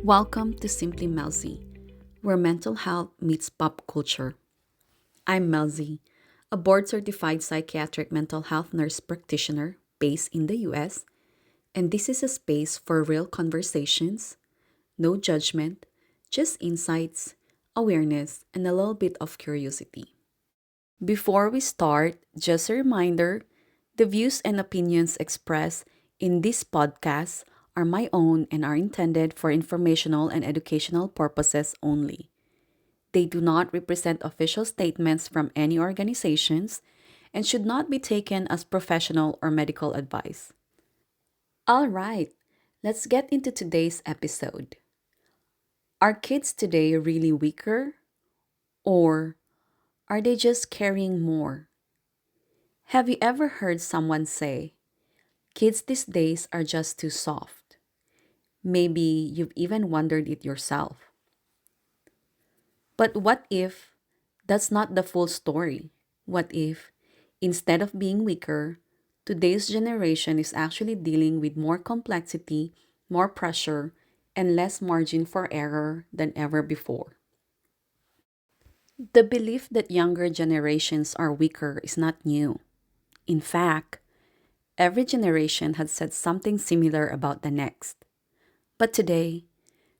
Welcome to Simply Melzy, where mental health meets pop culture. I'm Melzy, a board certified psychiatric mental health nurse practitioner based in the US, and this is a space for real conversations, no judgment, just insights, awareness, and a little bit of curiosity. Before we start, just a reminder the views and opinions expressed in this podcast are my own and are intended for informational and educational purposes only. They do not represent official statements from any organizations and should not be taken as professional or medical advice. All right, let's get into today's episode. Are kids today really weaker, or are they just carrying more? Have you ever heard someone say, kids these days are just too soft? Maybe you've even wondered it yourself. But what if that's not the full story? What if, instead of being weaker, today's generation is actually dealing with more complexity, more pressure, and less margin for error than ever before? The belief that younger generations are weaker is not new. In fact, every generation had said something similar about the next. But today,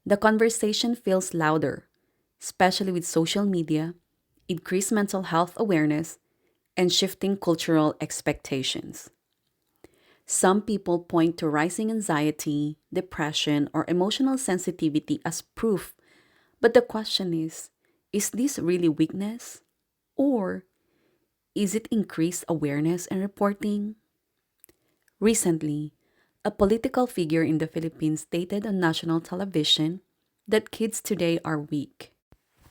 the conversation feels louder, especially with social media, increased mental health awareness, and shifting cultural expectations. Some people point to rising anxiety, depression, or emotional sensitivity as proof, but the question is this really weakness? Or is it increased awareness and reporting? Recently, a political figure in the Philippines stated on national television that kids today are weak.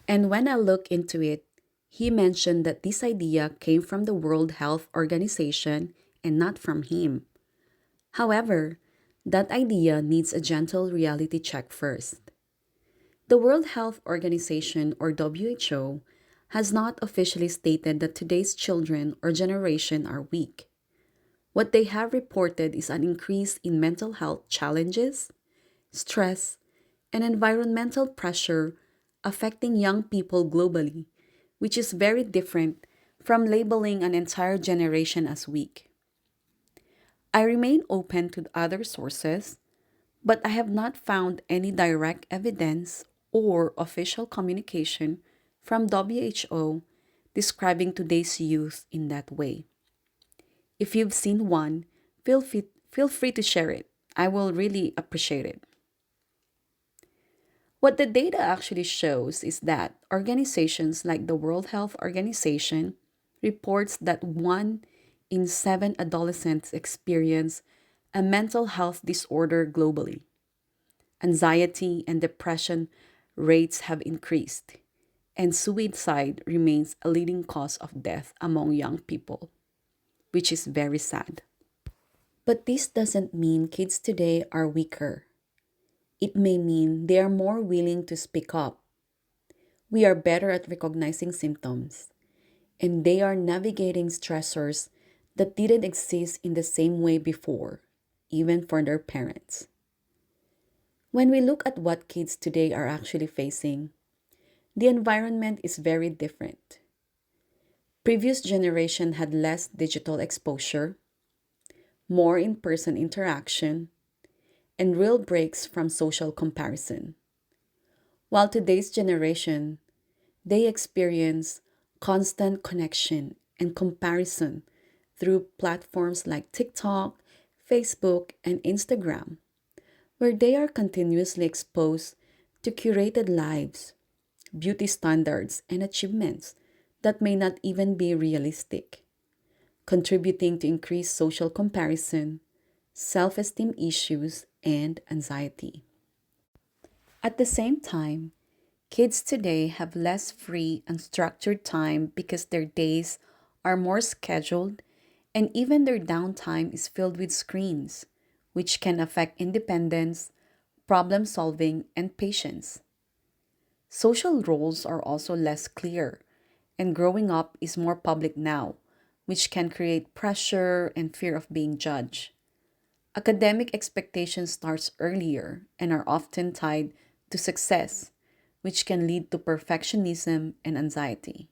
And when I look into it, he mentioned that this idea came from the World Health Organization and not from him. However, that idea needs a gentle reality check first. The World Health Organization, or WHO, has not officially stated that today's children or generation are weak. What they have reported is an increase in mental health challenges, stress, and environmental pressure affecting young people globally, which is very different from labeling an entire generation as weak. I remain open to other sources, but I have not found any direct evidence or official communication from WHO describing today's youth in that way. If you've seen one, feel free to share it. I will really appreciate it. What the data actually shows is that organizations like the World Health Organization reports that 1 in 7 adolescents experience a mental health disorder globally. Anxiety and depression rates have increased, and suicide remains a leading cause of death among young people, which is very sad. But this doesn't mean kids today are weaker. It may mean they are more willing to speak up. We are better at recognizing symptoms, and they are navigating stressors that didn't exist in the same way before, even for their parents. When we look at what kids today are actually facing, the environment is very different. Previous generation had less digital exposure, more in-person interaction, and real breaks from social comparison. While today's generation, they experience constant connection and comparison through platforms like TikTok, Facebook, and Instagram, where they are continuously exposed to curated lives, beauty standards, and achievements that may not even be realistic, contributing to increased social comparison, self esteem issues, and anxiety. At the same time, kids today have less free and structured time because their days are more scheduled and even their downtime is filled with screens, which can affect independence, problem solving, and patience. Social roles are also less clear, and growing up is more public now, which can create pressure and fear of being judged. Academic expectations starts earlier and are often tied to success, which can lead to perfectionism and anxiety.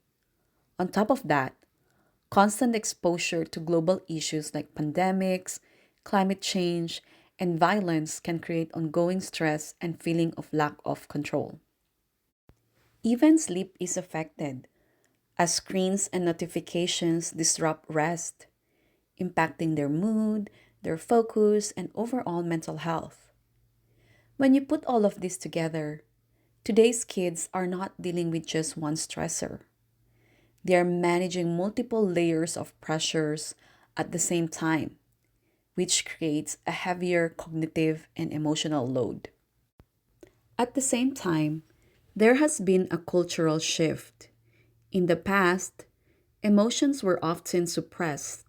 On top of that, constant exposure to global issues like pandemics, climate change, and violence can create ongoing stress and feeling of lack of control. Even sleep is affected as screens and notifications disrupt rest, impacting their mood, their focus, and overall mental health. When you put all of this together, today's kids are not dealing with just one stressor. They are managing multiple layers of pressures at the same time, which creates a heavier cognitive and emotional load. At the same time, there has been a cultural shift. In the past, emotions were often suppressed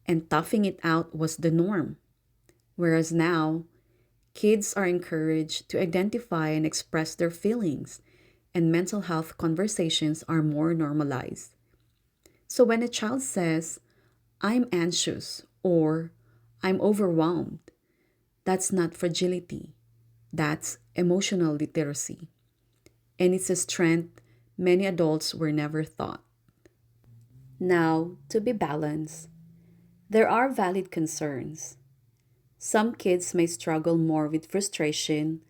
and toughing it out was the norm, whereas now, kids are encouraged to identify and express their feelings, and mental health conversations are more normalized. So when a child says, I'm anxious or I'm overwhelmed, that's not fragility, that's emotional literacy. And it's a strength many adults were never taught. Now, to be balanced, there are valid concerns. Some kids may struggle more with frustration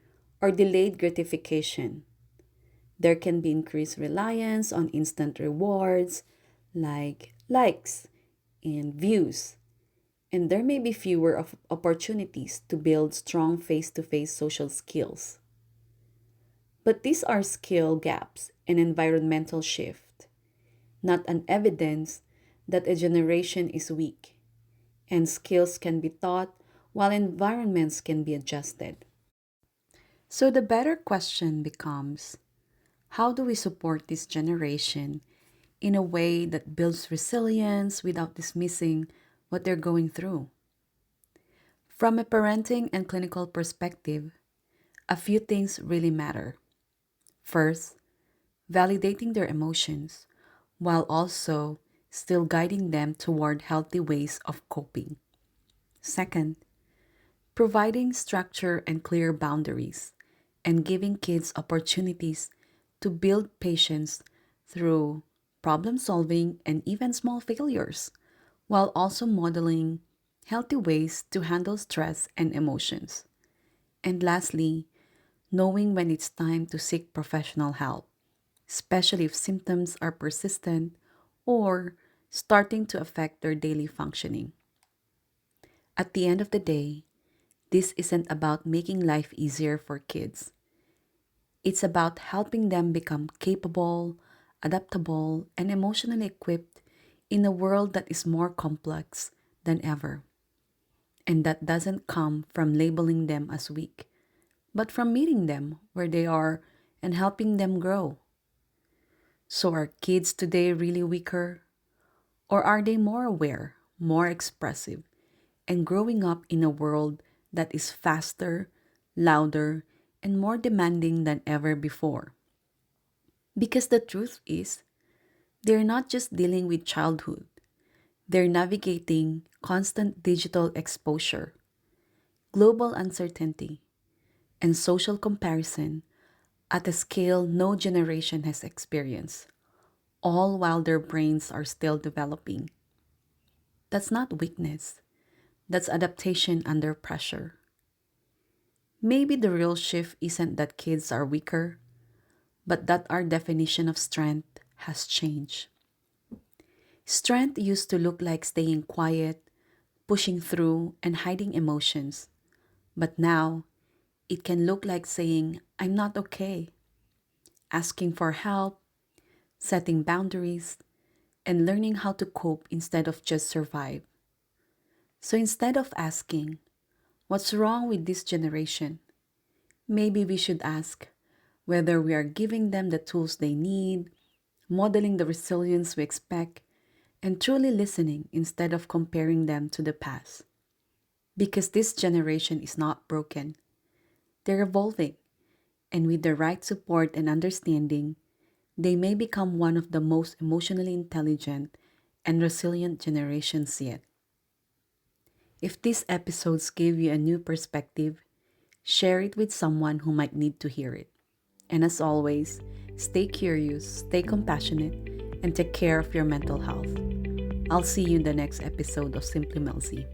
or delayed gratification. There can be increased reliance on instant rewards like likes and views, and there may be fewer opportunities to build strong face to face social skills. But these are skill gaps and environmental shift, not an evidence that a generation is weak, and skills can be taught while environments can be adjusted. So the better question becomes, how do we support this generation in a way that builds resilience without dismissing what they're going through? From a parenting and clinical perspective, a few things really matter. First, validating their emotions while also still guiding them toward healthy ways of coping. Second, providing structure and clear boundaries and giving kids opportunities to build patience through problem solving and even small failures, while also modeling healthy ways to handle stress and emotions. And lastly, knowing when it's time to seek professional help, especially if symptoms are persistent or starting to affect their daily functioning. At the end of the day, this isn't about making life easier for kids. It's about helping them become capable, adaptable, and emotionally equipped in a world that is more complex than ever. And that doesn't come from labeling them as weak, but from meeting them where they are and helping them grow. So are kids today really weaker? Or are they more aware, more expressive, and growing up in a world that is faster, louder, and more demanding than ever before? Because the truth is, they're not just dealing with childhood, they're navigating constant digital exposure, global uncertainty, and social comparison at a scale no generation has experienced, all while their brains are still developing. That's not weakness, that's adaptation under pressure. Maybe the real shift isn't that kids are weaker, but that our definition of strength has changed. Strength used to look like staying quiet, pushing through, and hiding emotions. But now, it can look like saying, I'm not okay, asking for help, setting boundaries, and learning how to cope instead of just survive. So instead of asking, what's wrong with this generation? Maybe we should ask whether we are giving them the tools they need, modeling the resilience we expect, and truly listening instead of comparing them to the past. Because this generation is not broken, they're evolving, and with the right support and understanding, they may become one of the most emotionally intelligent and resilient generations yet. If these episodes gave you a new perspective, share it with someone who might need to hear it. And as always, stay curious, stay compassionate, and take care of your mental health. I'll see you in the next episode of Simply Melzy.